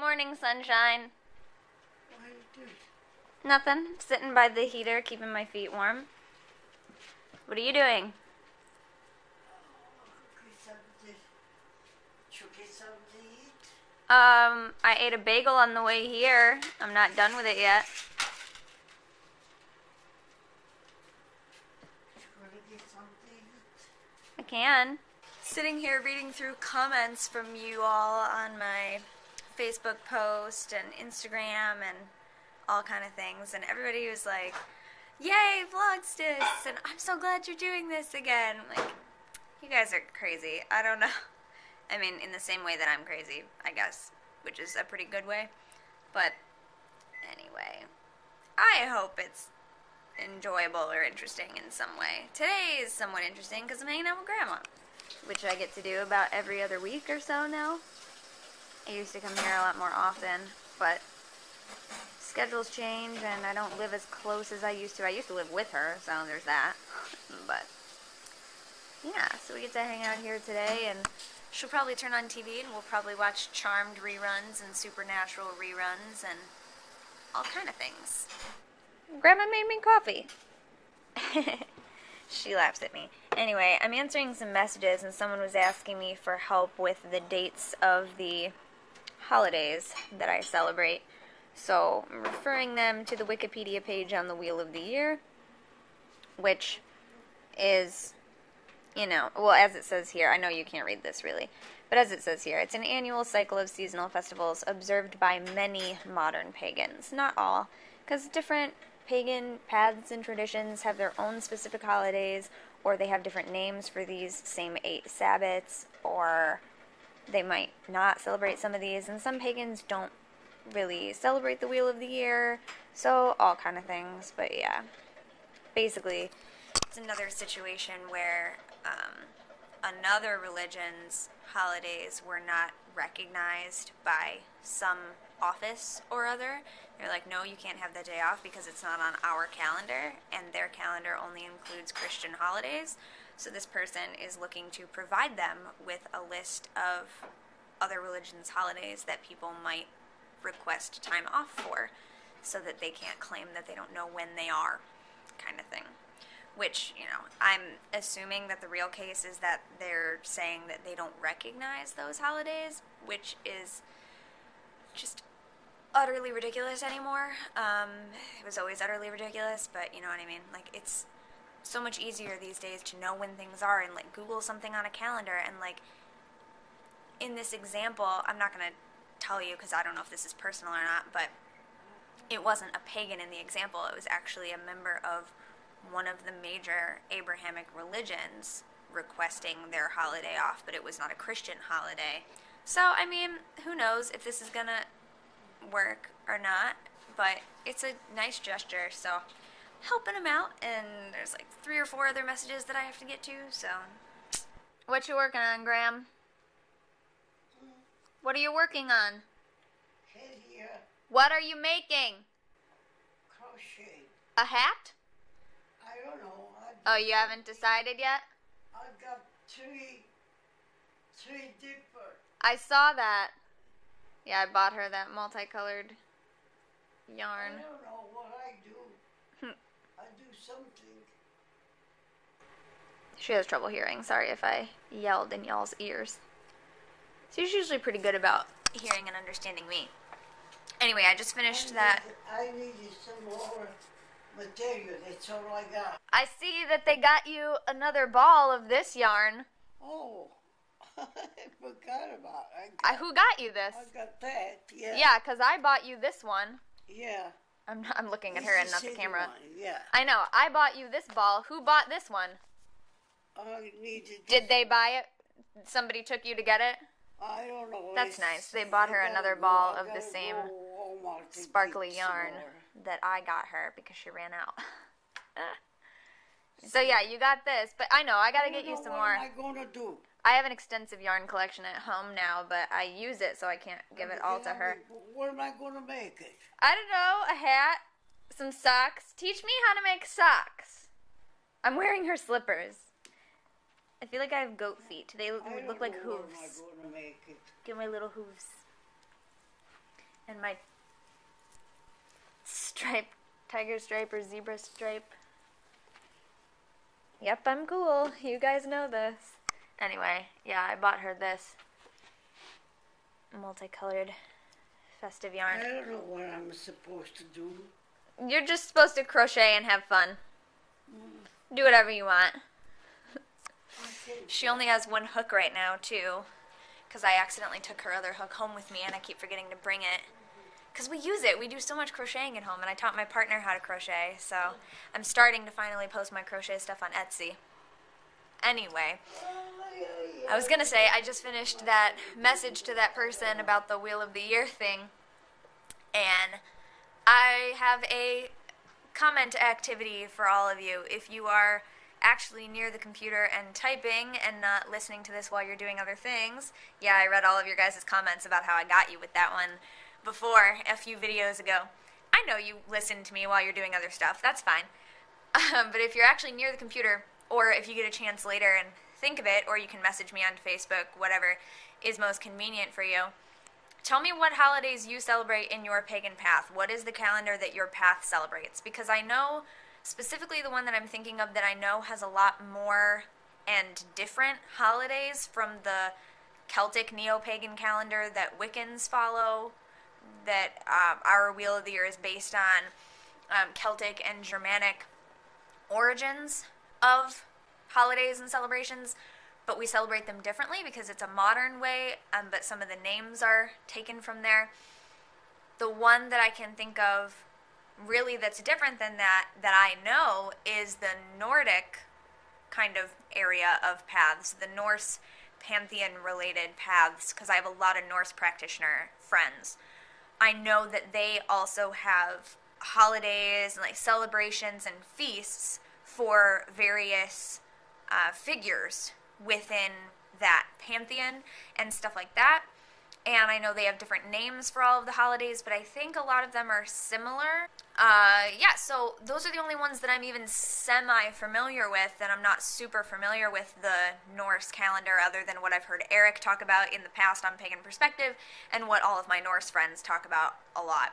morning, sunshine. What are you doing? Nothing. Sitting by the heater, keeping my feet warm. What are you doing? I ate a bagel on the way here. I'm not done with it yet. I can. Sitting here reading through comments from you all on my Facebook post and Instagram and all kind of things, and everybody was like, "Yay, Vlogstice!" and "I'm so glad you're doing this again." Like, you guys are crazy. I don't know. I mean, in the same way that I'm crazy, I guess, which is a pretty good way. But anyway, I hope it's enjoyable or interesting in some way. Today is somewhat interesting because I'm hanging out with Grandma, which I get to do about every other week or so now. I used to come here a lot more often, but schedules change and I don't live as close as I used to. I used to live with her, so there's that. But yeah, so we get to hang out here today, and she'll probably turn on TV and we'll probably watch Charmed reruns and Supernatural reruns and all kind of things. Grandma made me coffee. She laughs at me. Anyway, I'm answering some messages and someone was asking me for help with the dates of the holidays that I celebrate. So I'm referring them to the Wikipedia page on the Wheel of the Year, which is, you know, well, as it says here, I know you can't read this really, but as it says here, it's an annual cycle of seasonal festivals observed by many modern pagans. Not all, because different pagan paths and traditions have their own specific holidays, or they have different names for these same 8 Sabbats, or they might not celebrate some of these, and some pagans don't really celebrate the Wheel of the Year, so all kind of things. But yeah, basically it's another situation where another religion's holidays were not recognized by some office or other. They're like, no, you can't have that day off because it's not on our calendar, and their calendar only includes Christian holidays. So this person is looking to provide them with a list of other religions' holidays that people might request time off for, so that they can't claim that they don't know when they are, kind of thing. Which, you know, I'm assuming that the real case is that they're saying that they don't recognize those holidays, which is just utterly ridiculous anymore. It was always utterly ridiculous, but you know what I mean? Like, it's so much easier these days to know when things are and, like, Google something on a calendar, and, like, in this example, I'm not going to tell you because I don't know if this is personal or not, but it wasn't a pagan in the example. It was actually a member of one of the major Abrahamic religions requesting their holiday off, but it was not a Christian holiday. So, I mean, who knows if this is gonna work or not, but it's a nice gesture, so helping him out, and there's like 3 or 4 other messages that I have to get to, so. What you working on, Graham? What are you working on? Here. What are you making? Crochet. A hat? I don't know. Oh, you haven't decided yet? I got three different. I saw that. Yeah, I bought her that multicolored yarn. I don't know what I do. I do something. She has trouble hearing. Sorry if I yelled in y'all's ears. She's usually pretty good about hearing and understanding me. Anyway, I just finished that. I needed some more material. That's all I got. I see that they got you another ball of this yarn. Oh, I forgot about it. Who got you this? I got that, yeah. Yeah, because I bought you this one. Yeah. I'm looking at her and not the camera. One, yeah. I know. I bought you this ball. Who bought this one? I needed. Did they buy it? Somebody took you to get it? I don't know. That's nice. They bought her another ball of the same sparkly yarn that I got her because she ran out. So yeah, you got this, but I know I gotta get you some more. What am I gonna do? I have an extensive yarn collection at home now, but I use it so I can't give it all to her. What am I gonna make it? I don't know, a hat, some socks. Teach me how to make socks. I'm wearing her slippers. I feel like I have goat feet. They look like hooves. What am I gonna make it? Get my little hooves. And my stripe, tiger stripe or zebra stripe. Yep, I'm cool. You guys know this. Anyway, yeah, I bought her this multicolored festive yarn. I don't know what I'm supposed to do. You're just supposed to crochet and have fun. Do whatever you want. She only has one hook right now, too, because I accidentally took her other hook home with me, and I keep forgetting to bring it. Because we use it. We do so much crocheting at home, and I taught my partner how to crochet, so I'm starting to finally post my crochet stuff on Etsy. Anyway, I was going to say, I just finished that message to that person about the Wheel of the Year thing, and I have a comment activity for all of you. If you are actually near the computer and typing and not listening to this while you're doing other things, yeah, I read all of your guys' comments about how I got you with that one before a few videos ago. I know you listen to me while you're doing other stuff. That's fine. But if you're actually near the computer, or if you get a chance later and think of it, or you can message me on Facebook, whatever is most convenient for you, tell me what holidays you celebrate in your pagan path. What is the calendar that your path celebrates? Because I know, specifically the one that I'm thinking of that I know has a lot more and different holidays from the Celtic neo-pagan calendar that Wiccans follow, that our Wheel of the Year is based on Celtic and Germanic origins of holidays and celebrations, but we celebrate them differently because it's a modern way, but some of the names are taken from there. The one that I can think of really that's different than that I know is the Nordic kind of area of paths, the Norse pantheon related paths, because I have a lot of Norse practitioner friends. I know that they also have holidays and like celebrations and feasts for various figures within that pantheon and stuff like that. And I know they have different names for all of the holidays, but I think a lot of them are similar. Yeah, so those are the only ones that I'm even semi-familiar with, and I'm not super familiar with the Norse calendar other than what I've heard Eric talk about in the past on Pagan Perspective, and what all of my Norse friends talk about a lot.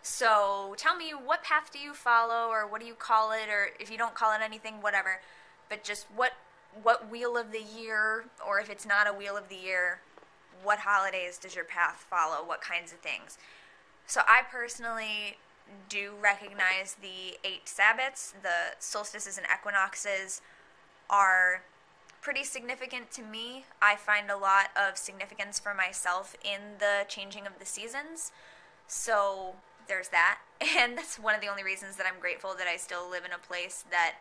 So tell me, what path do you follow, or what do you call it, or if you don't call it anything, whatever, but just what Wheel of the Year, or if it's not a Wheel of the Year, what holidays does your path follow? What kinds of things? So I personally do recognize the 8 Sabbats. The solstices and equinoxes are pretty significant to me. I find a lot of significance for myself in the changing of the seasons. So there's that. And that's one of the only reasons that I'm grateful that I still live in a place that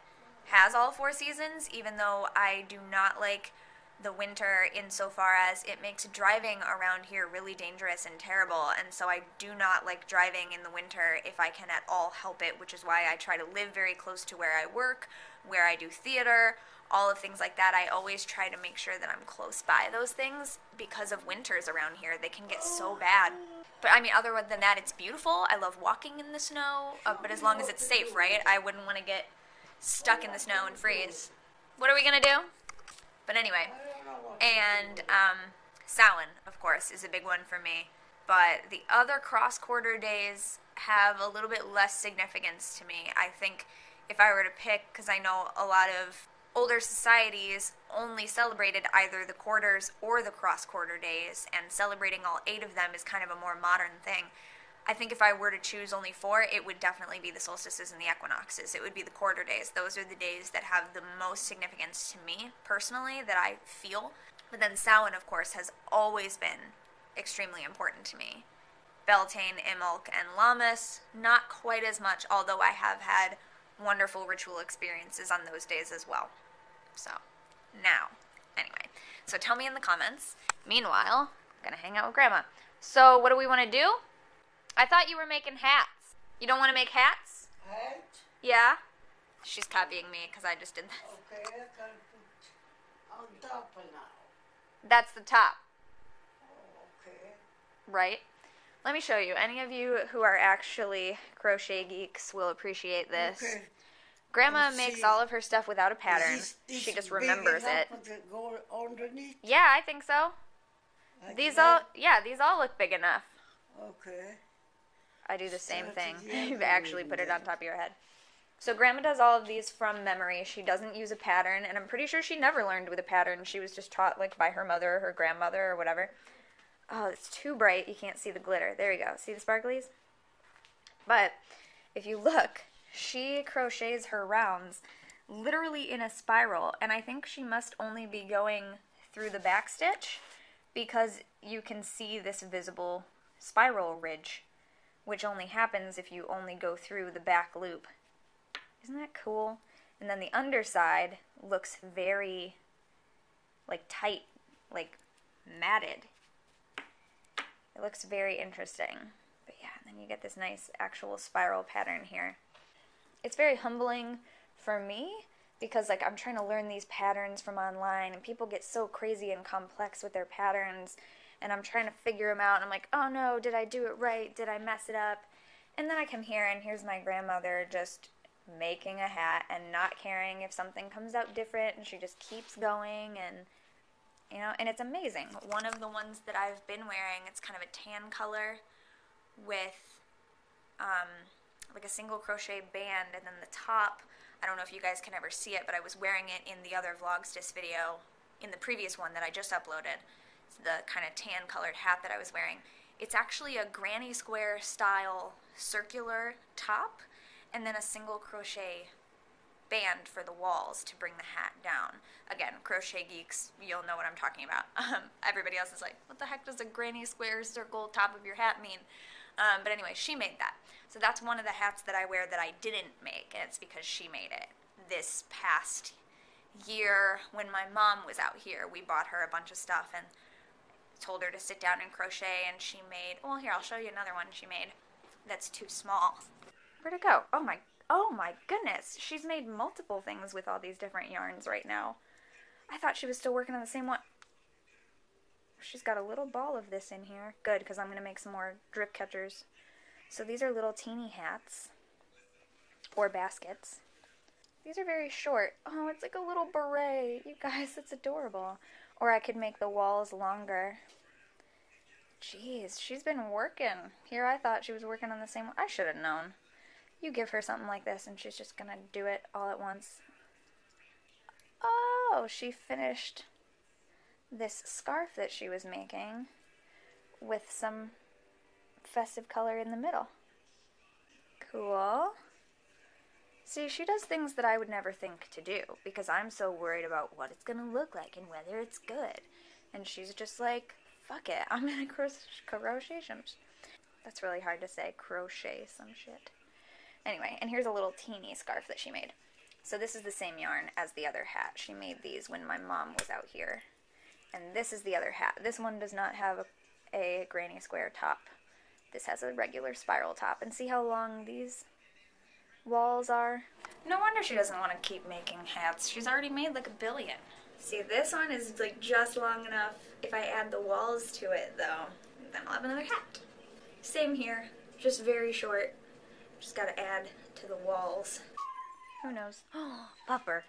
has all 4 seasons, even though I do not like the winter insofar as it makes driving around here really dangerous and terrible, and so I do not like driving in the winter if I can at all help it, which is why I try to live very close to where I work, where I do theater, all of things like that. I always try to make sure that I'm close by those things because of winters around here. They can get so bad. But I mean, other than that, it's beautiful. I love walking in the snow, but as long as it's safe, right? I wouldn't want to get stuck in the snow and freeze. What are we going to do? But anyway, and Samhain, of course, is a big one for me. But the other cross-quarter days have a little bit less significance to me. I think if I were to pick, because I know a lot of older societies only celebrated either the quarters or the cross-quarter days, and celebrating all 8 of them is kind of a more modern thing. I think if I were to choose only 4, it would definitely be the solstices and the equinoxes. It would be the quarter days. Those are the days that have the most significance to me, personally, that I feel. But then Samhain, of course, has always been extremely important to me. Beltane, Imbolc, and Lammas, not quite as much, although I have had wonderful ritual experiences on those days as well. So, now, anyway. So tell me in the comments. Meanwhile, I'm going to hang out with Grandma. So what do we want to do? I thought you were making hats. You don't want to make hats? Hat? Yeah? She's copying me because I just did that. Okay, I gotta put on top now. That's the top, Oh, okay. right? Let me show you. Any of you who are actually crochet geeks will appreciate this. Okay. Grandma Let's makes see. all of her stuff without a pattern. Is this She just big remembers enough it. to go underneath? Yeah, I think so. Like These that? all look big enough. Okay. I do the same thing. Yeah, You actually put it on top of your head. So Grandma does all of these from memory. She doesn't use a pattern, and I'm pretty sure she never learned with a pattern. She was just taught like by her mother or her grandmother or whatever. Oh, it's too bright. You can't see the glitter. There you go. See the sparklies? But if you look, she crochets her rounds literally in a spiral, and I think she must only be going through the back stitch because you can see this visible spiral ridge, which only happens if you only go through the back loop. Isn't that cool? And then the underside looks very like tight, like matted. It looks very interesting. But yeah, then you get this nice actual spiral pattern here. It's very humbling for me because like I'm trying to learn these patterns from online and people get so crazy and complex with their patterns and I'm trying to figure them out and I'm like, oh no, did I do it right? Did I mess it up? And then I come here and here's my grandmother just making a hat and not caring if something comes out different and she just keeps going and you know, and it's amazing. One of the ones that I've been wearing, it's kind of a tan color with like a single crochet band, and then the top, I don't know if you guys can ever see it, but I was wearing it in the other Vlogstice video, in the previous one that I just uploaded. It's the kind of tan colored hat that I was wearing. It's actually a granny square style circular top, and then a single crochet band for the walls to bring the hat down. Again, crochet geeks, you'll know what I'm talking about. Everybody else is like, what the heck does a granny square circle top of your hat mean? But anyway, she made that. So that's one of the hats that I wear that I didn't make, and it's because she made it. This past year, when my mom was out here, we bought her a bunch of stuff and told her to sit down and crochet, and she made, well, here, I'll show you another one she made that's too small. Where'd it go? Oh my goodness. She's made multiple things with all these different yarns right now. I thought she was still working on the same one. She's got a little ball of this in here. Good, because I'm going to make some more drip catchers. So these are little teeny hats. Or baskets. These are very short. Oh, it's like a little beret. You guys, that's adorable. Or I could make the walls longer. Jeez, she's been working. Here I thought she was working on the same one. I should have known. You give her something like this and she's just going to do it all at once. Oh, she finished this scarf that she was making with some festive color in the middle. Cool. See, she does things that I would never think to do because I'm so worried about what it's going to look like and whether it's good. And she's just like, fuck it, I'm going to crochet some. That's really hard to say, crochet some shit. Anyway, and here's a little teeny scarf that she made. So this is the same yarn as the other hat. She made these when my mom was out here. And this is the other hat. This one does not have a granny square top. This has a regular spiral top. And see how long these walls are? No wonder she doesn't want to keep making hats. She's already made like 1 billion. See, this one is like just long enough. If I add the walls to it though, then I'll have another hat. Same here, just very short. Just gotta add to the walls. Who knows? Oh, Pupper.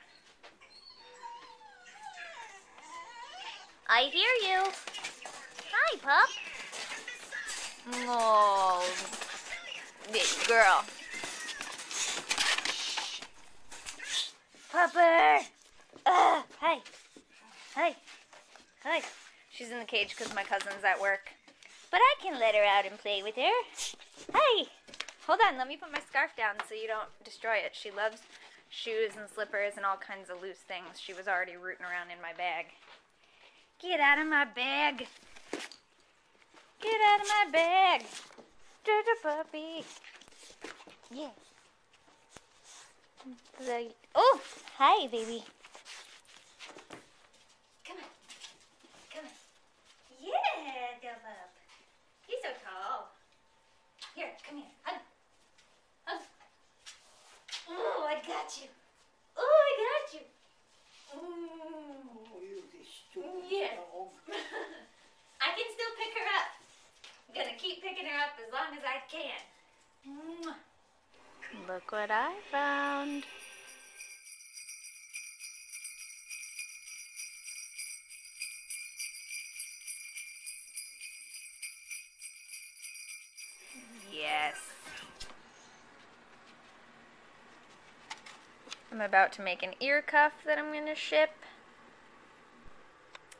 I hear you. Hi, Pup. Oh, big girl. Pupper. Hi. Hi. Hi. She's in the cage because my cousin's at work. But I can let her out and play with her. Hi. Hold on, let me put my scarf down so you don't destroy it. She loves shoes and slippers and all kinds of loose things. She was already rooting around in my bag. Get out of my bag. Get out of my bag. Dirty puppy. Yeah. Oh, hi, baby. Come on. Come on. Yeah, Dub up. He's so tall. Here, come here. Hug. Hug. Oh, I got you. Oh, I got you. Oh, you stupid Yeah. dog. I can still pick her up. I'm gonna keep picking her up as long as I can. Look what I found. Yes. I'm about to make an ear cuff that I'm going to ship.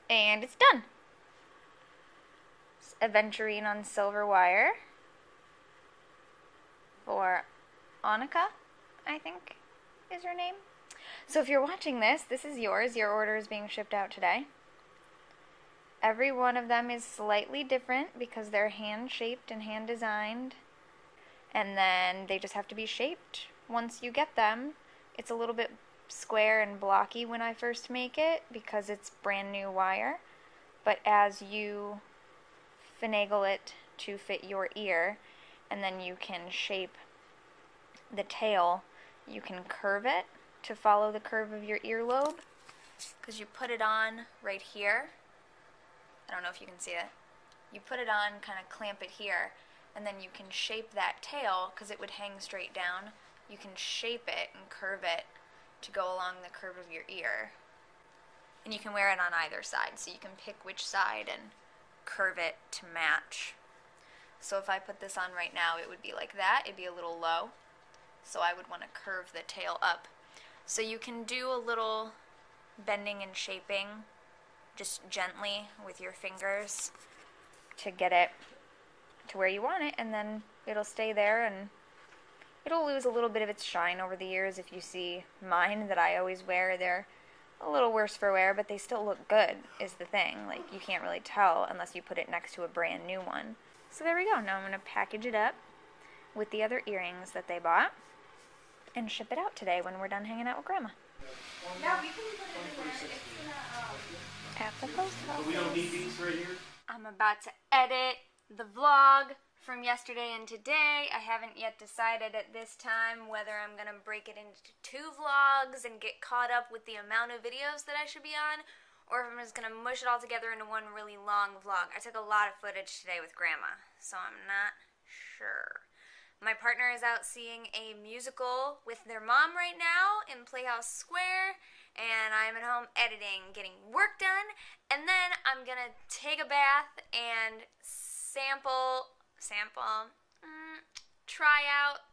And it's done. It's aventurine on silver wire for Annika, I think is her name. So if you're watching this, this is yours. Your order is being shipped out today. Every one of them is slightly different because they're hand-shaped and hand-designed. And then they just have to be shaped once you get them. It's a little bit square and blocky when I first make it because it's brand new wire. But as you finagle it to fit your ear, and then you can shape the tail, you can curve it to follow the curve of your earlobe. Because you put it on right here. I don't know if you can see it. You put it on, kind of clamp it here, and then you can shape that tail because it would hang straight down. You can shape it and curve it to go along the curve of your ear. And you can wear it on either side, so you can pick which side and curve it to match. So if I put this on right now, it would be like that. It'd be a little low. So I would want to curve the tail up. So you can do a little bending and shaping just gently with your fingers to get it to where you want it, and then it'll stay there, and it'll lose a little bit of its shine over the years. If you see mine that I always wear, they're a little worse for wear, but they still look good, is the thing. Like, you can't really tell unless you put it next to a brand new one. So there we go. Now I'm going to package it up with the other earrings that they bought and ship it out today when we're done hanging out with Grandma. Yeah, we can put it in there. It's in At the post office. We don't need these right here? I'm about to edit the vlog from yesterday and today. I haven't yet decided at this time whether I'm going to break it into 2 vlogs and get caught up with the amount of videos that I should be on, or if I'm just going to mush it all together into one really long vlog. I took a lot of footage today with Grandma, so I'm not sure. My partner is out seeing a musical with their mom right now in Playhouse Square, and I'm at home editing, getting work done, and then I'm going to take a bath and try out,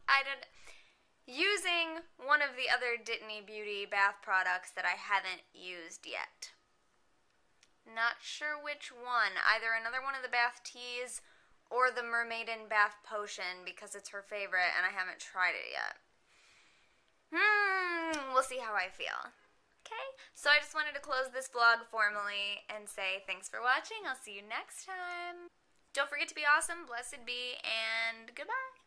using one of the other Dittany Beauty bath products that I haven't used yet. Not sure which one, either another one of the bath teas or the Mermaiden bath potion because it's her favorite and I haven't tried it yet. We'll see how I feel. Okay, so I just wanted to close this vlog formally and say thanks for watching. I'll see you next time. Don't forget to be awesome, blessed be, and goodbye.